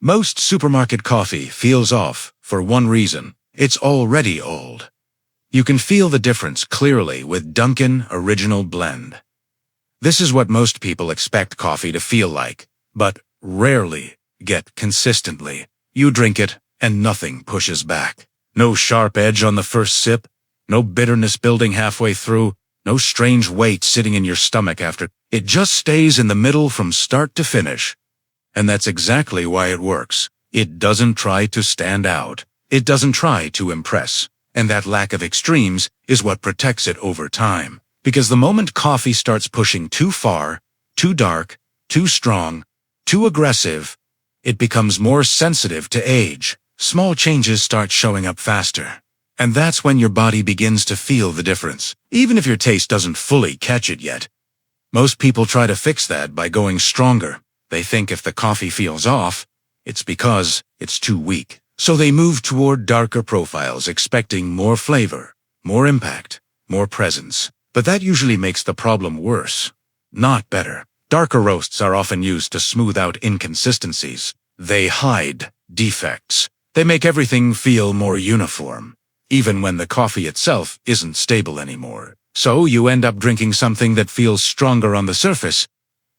Most supermarket coffee feels off for one reason. It's already old. You can feel the difference clearly with Dunkin' Original Blend. This is what most people expect coffee to feel like, but rarely get consistently. You drink it, and nothing pushes back. No sharp edge on the first sip, no bitterness building halfway through, no strange weight sitting in your stomach after. It just stays in the middle from start to finish. And that's exactly why it works. It doesn't try to stand out. It doesn't try to impress. And that lack of extremes is what protects it over time. Because the moment coffee starts pushing too far, too dark, too strong, too aggressive, it becomes more sensitive to age. Small changes start showing up faster. And that's when your body begins to feel the difference, even if your taste doesn't fully catch it yet. Most people try to fix that by going stronger. They think if the coffee feels off, it's because it's too weak. So they move toward darker profiles, expecting more flavor, more impact, more presence. But that usually makes the problem worse, not better. Darker roasts are often used to smooth out inconsistencies. They hide defects. They make everything feel more uniform, even when the coffee itself isn't stable anymore. So you end up drinking something that feels stronger on the surface,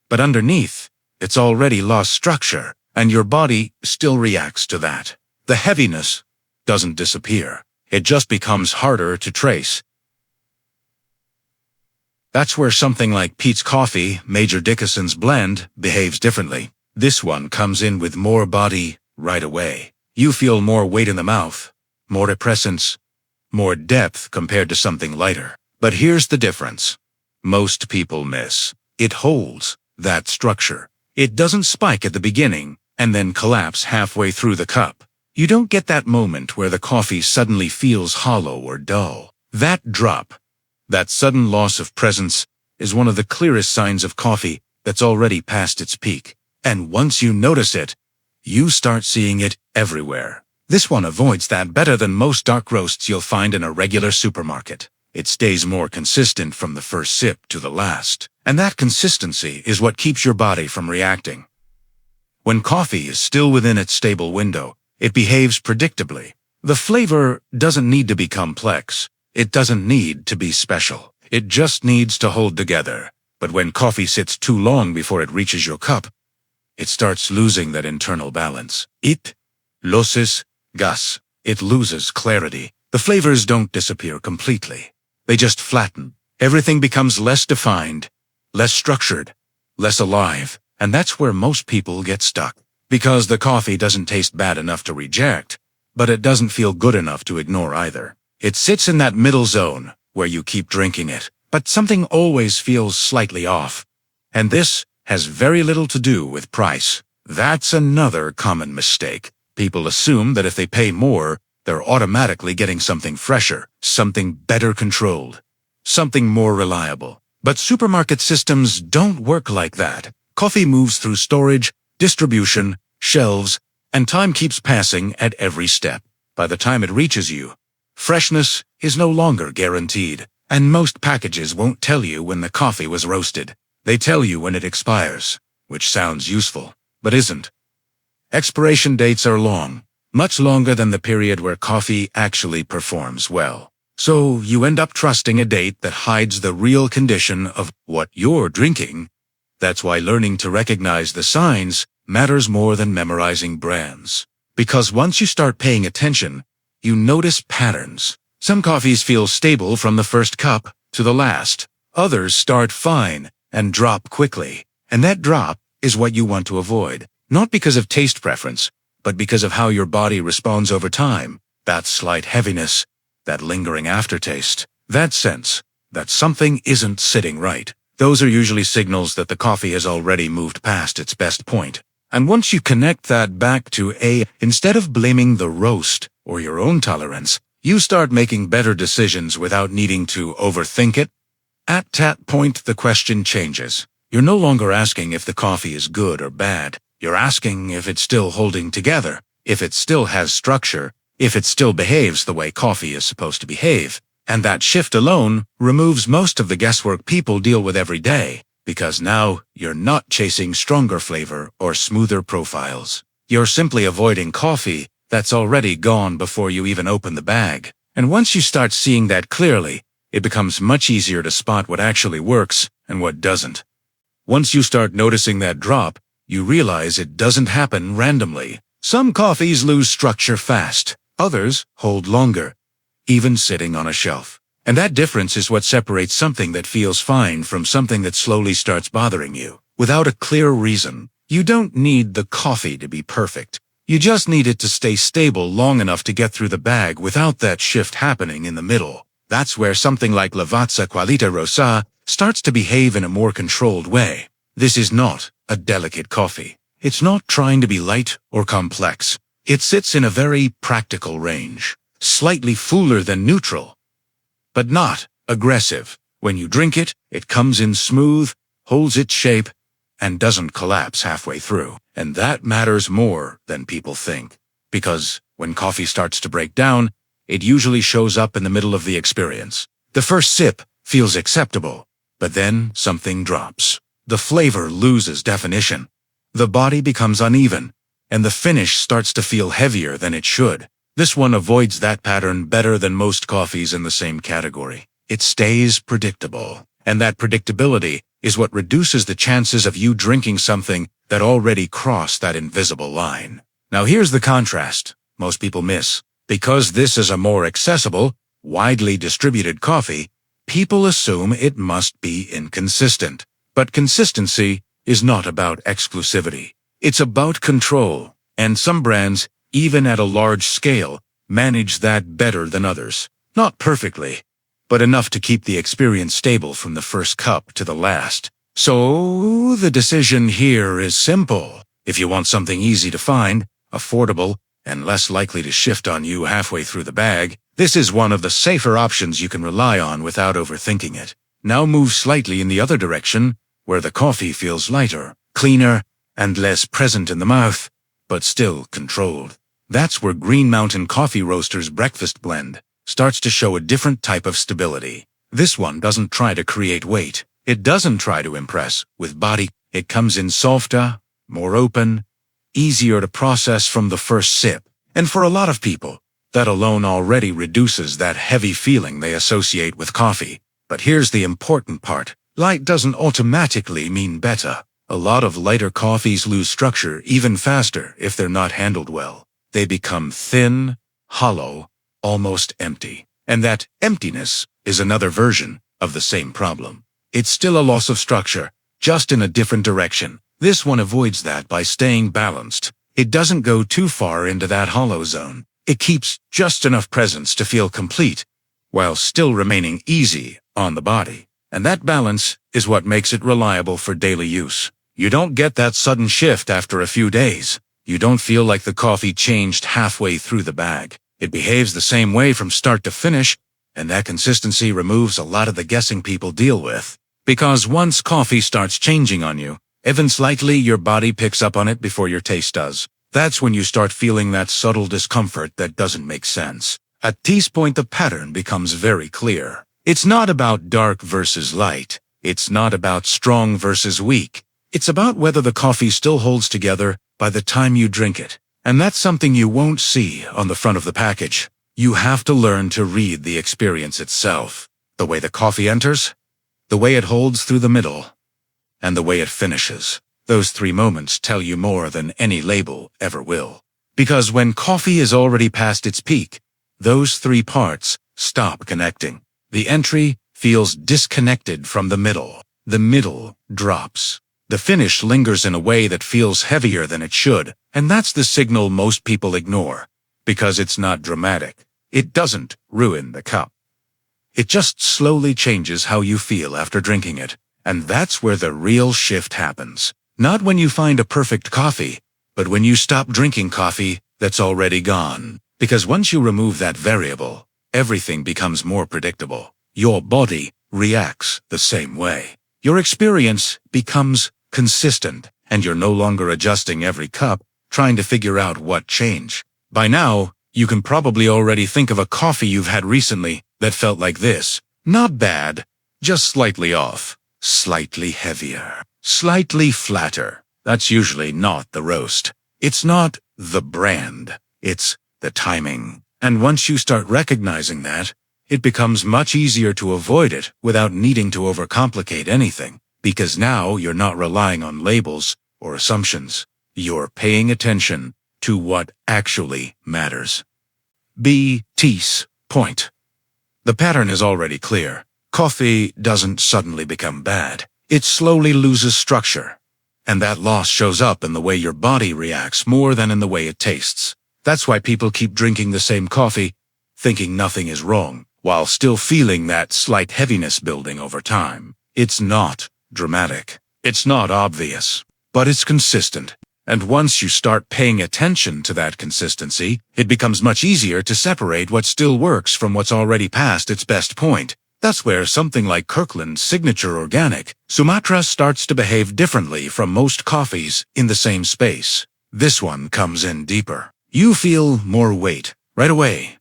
but underneath, it's already lost structure, and your body still reacts to that. The heaviness doesn't disappear. It just becomes harder to trace. That's where something like Peet's Coffee, Major Dickinson's blend, behaves differently. This one comes in with more body right away. You feel more weight in the mouth, more depressants, more depth compared to something lighter. But here's the difference. Most people miss. It holds that structure. It doesn't spike at the beginning and then collapse halfway through the cup. You don't get that moment where the coffee suddenly feels hollow or dull. That drop, that sudden loss of presence, is one of the clearest signs of coffee that's already past its peak. And once you notice it, you start seeing it everywhere. This one avoids that better than most dark roasts you'll find in a regular supermarket. It stays more consistent from the first sip to the last. And that consistency is what keeps your body from reacting. When coffee is still within its stable window, it behaves predictably. The flavor doesn't need to be complex. It doesn't need to be special. It just needs to hold together. But when coffee sits too long before it reaches your cup, it starts losing that internal balance. It loses gas. It loses clarity. The flavors don't disappear completely. They just flatten. Everything becomes less defined, less structured, less alive. And that's where most people get stuck. Because the coffee doesn't taste bad enough to reject, but it doesn't feel good enough to ignore either. It sits in that middle zone where you keep drinking it, but something always feels slightly off. And this has very little to do with price. That's another common mistake. People assume that if they pay more, they're automatically getting something fresher, something better controlled, something more reliable. But supermarket systems don't work like that. Coffee moves through storage, distribution, shelves, and time keeps passing at every step. By the time it reaches you, freshness is no longer guaranteed, and most packages won't tell you when the coffee was roasted. They tell you when it expires, which sounds useful, but isn't. Expiration dates are long, much longer than the period where coffee actually performs well. So you end up trusting a date that hides the real condition of what you're drinking. That's why learning to recognize the signs matters more than memorizing brands. Because once you start paying attention, you notice patterns. Some coffees feel stable from the first cup to the last. Others start fine and drop quickly. And that drop is what you want to avoid. Not because of taste preference, but because of how your body responds over time. That slight heaviness, that lingering aftertaste, that sense that something isn't sitting right. Those are usually signals that the coffee has already moved past its best point. And once you connect that back to instead of blaming the roast or your own tolerance, you start making better decisions without needing to overthink it. At that point, the question changes. You're no longer asking if the coffee is good or bad. You're asking if it's still holding together, if it still has structure, if it still behaves the way coffee is supposed to behave. And that shift alone removes most of the guesswork people deal with every day, because now you're not chasing stronger flavor or smoother profiles. You're simply avoiding coffee that's already gone before you even open the bag. And once you start seeing that clearly, it becomes much easier to spot what actually works and what doesn't. Once you start noticing that drop, you realize it doesn't happen randomly. Some coffees lose structure fast, others hold longer, even sitting on a shelf. And that difference is what separates something that feels fine from something that slowly starts bothering you. Without a clear reason, you don't need the coffee to be perfect. You just need it to stay stable long enough to get through the bag without that shift happening in the middle. That's where something like Lavazza Qualità Rossa starts to behave in a more controlled way. This is not a delicate coffee. It's not trying to be light or complex. It sits in a very practical range, slightly fuller than neutral, but not aggressive. When you drink it, it comes in smooth, holds its shape, and doesn't collapse halfway through. And that matters more than people think. Because when coffee starts to break down, it usually shows up in the middle of the experience. The first sip feels acceptable, but then something drops. The flavor loses definition. The body becomes uneven, and the finish starts to feel heavier than it should. This one avoids that pattern better than most coffees in the same category. It stays predictable, and that predictability is what reduces the chances of you drinking something that already crossed that invisible line. Now here's the contrast most people miss. Because this is a more accessible, widely distributed coffee, people assume it must be inconsistent. But consistency is not about exclusivity. It's about control, and some brands, even at a large scale, manage that better than others. Not perfectly, but enough to keep the experience stable from the first cup to the last. So, the decision here is simple. If you want something easy to find, affordable, and less likely to shift on you halfway through the bag, this is one of the safer options you can rely on without overthinking it. Now move slightly in the other direction, where the coffee feels lighter, cleaner, and less present in the mouth, but still controlled. That's where Green Mountain Coffee Roasters Breakfast Blend starts to show a different type of stability. This one doesn't try to create weight. It doesn't try to impress with body. It comes in softer, more open, easier to process from the first sip. And for a lot of people, that alone already reduces that heavy feeling they associate with coffee. But here's the important part. Light doesn't automatically mean better. A lot of lighter coffees lose structure even faster if they're not handled well. They become thin, hollow, almost empty. And that emptiness is another version of the same problem. It's still a loss of structure, just in a different direction. This one avoids that by staying balanced. It doesn't go too far into that hollow zone. It keeps just enough presence to feel complete, while still remaining easy on the body. And that balance is what makes it reliable for daily use. You don't get that sudden shift after a few days. You don't feel like the coffee changed halfway through the bag. It behaves the same way from start to finish, and that consistency removes a lot of the guessing people deal with. Because once coffee starts changing on you, even slightly, your body picks up on it before your taste does. That's when you start feeling that subtle discomfort that doesn't make sense. At this point, the pattern becomes very clear. It's not about dark versus light. It's not about strong versus weak. It's about whether the coffee still holds together by the time you drink it. And that's something you won't see on the front of the package. You have to learn to read the experience itself. The way the coffee enters, the way it holds through the middle, and the way it finishes. Those 3 moments tell you more than any label ever will. Because when coffee is already past its peak, those 3 parts stop connecting. The entry feels disconnected from the middle. The middle drops. The finish lingers in a way that feels heavier than it should, and that's the signal most people ignore. Because it's not dramatic. It doesn't ruin the cup. It just slowly changes how you feel after drinking it. And that's where the real shift happens. Not when you find a perfect coffee, but when you stop drinking coffee that's already gone. Because once you remove that variable, everything becomes more predictable. Your body reacts the same way. Your experience becomes consistent, and you're no longer adjusting every cup, trying to figure out what changed. By now, you can probably already think of a coffee you've had recently that felt like this. Not bad, just slightly off. Slightly heavier. Slightly flatter. That's usually not the roast. It's not the brand, it's the timing. And once you start recognizing that, it becomes much easier to avoid it without needing to overcomplicate anything, because now you're not relying on labels or assumptions. You're paying attention to what actually matters. B.T.'s point. The pattern is already clear. Coffee doesn't suddenly become bad. It slowly loses structure. And that loss shows up in the way your body reacts more than in the way it tastes. That's why people keep drinking the same coffee, thinking nothing is wrong, while still feeling that slight heaviness building over time. It's not dramatic. It's not obvious. But it's consistent. And once you start paying attention to that consistency, it becomes much easier to separate what still works from what's already past its best point. That's where something like Kirkland's Signature Organic Sumatra starts to behave differently from most coffees in the same space. This one comes in deeper. You feel more weight right away,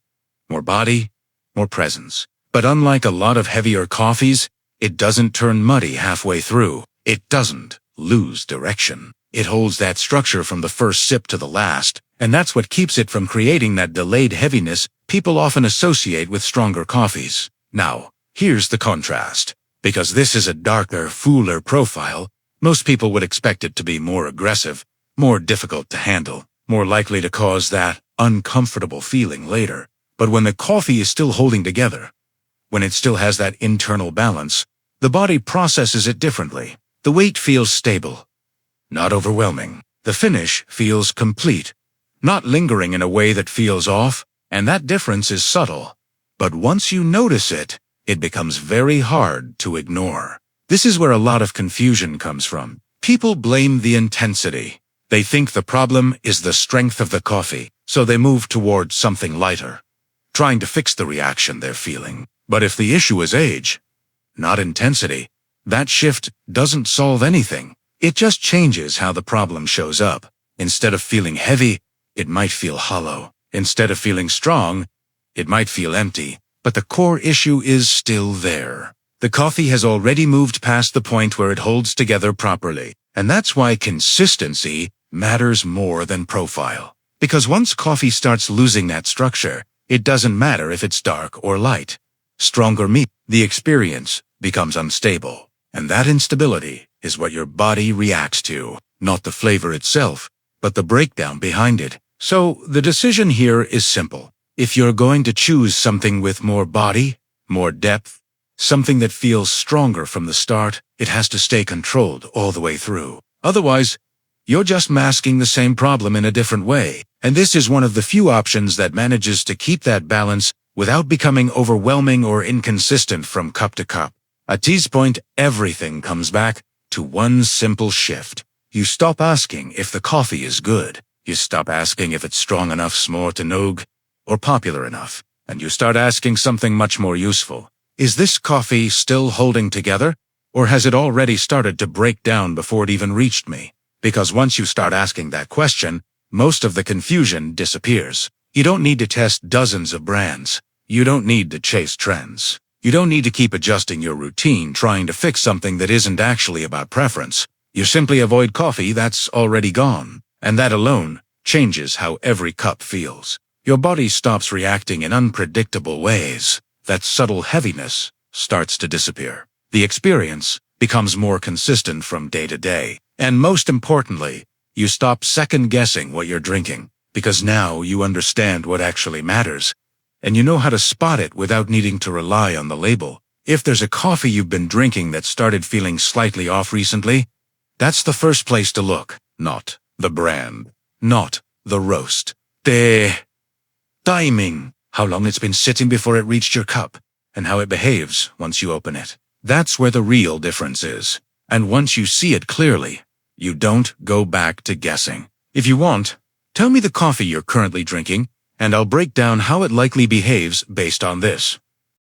more body, more presence. But unlike a lot of heavier coffees, it doesn't turn muddy halfway through. It doesn't lose direction. It holds that structure from the first sip to the last, and that's what keeps it from creating that delayed heaviness people often associate with stronger coffees. Now, here's the contrast. Because this is a darker, fuller profile, most people would expect it to be more aggressive, more difficult to handle, more likely to cause that uncomfortable feeling later. But when the coffee is still holding together, when it still has that internal balance, the body processes it differently. The weight feels stable, not overwhelming. The finish feels complete, not lingering in a way that feels off, and that difference is subtle. But once you notice it, it becomes very hard to ignore. This is where a lot of confusion comes from. People blame the intensity. They think the problem is the strength of the coffee, so they move towards something lighter, trying to fix the reaction they're feeling. But if the issue is age, not intensity, that shift doesn't solve anything. It just changes how the problem shows up. Instead of feeling heavy, it might feel hollow. Instead of feeling strong, it might feel empty. But the core issue is still there. The coffee has already moved past the point where it holds together properly. And that's why consistency matters more than profile. Because once coffee starts losing that structure, it doesn't matter if it's dark or light. Strong or weak, the experience becomes unstable. And that instability is what your body reacts to, not the flavor itself, but the breakdown behind it. So the decision here is simple. If you're going to choose something with more body, more depth, something that feels stronger from the start, it has to stay controlled all the way through. Otherwise, you're just masking the same problem in a different way. And this is one of the few options that manages to keep that balance without becoming overwhelming or inconsistent from cup to cup. At this point, everything comes back to one simple shift. You stop asking if the coffee is good. You stop asking if it's strong enough s'more to noog, or popular enough. And you start asking something much more useful. Is this coffee still holding together? Or has it already started to break down before it even reached me? Because once you start asking that question, most of the confusion disappears. You don't need to test dozens of brands. You don't need to chase trends. You don't need to keep adjusting your routine trying to fix something that isn't actually about preference. You simply avoid coffee that's already gone. And that alone changes how every cup feels. Your body stops reacting in unpredictable ways. That subtle heaviness starts to disappear. The experience becomes more consistent from day to day. And most importantly, you stop second-guessing what you're drinking, because now you understand what actually matters, and you know how to spot it without needing to rely on the label. If there's a coffee you've been drinking that started feeling slightly off recently, that's the first place to look, not the brand, not the roast. The timing, how long it's been sitting before it reached your cup, and how it behaves once you open it. That's where the real difference is. And once you see it clearly, you don't go back to guessing. If you want, tell me the coffee you're currently drinking, and I'll break down how it likely behaves based on this.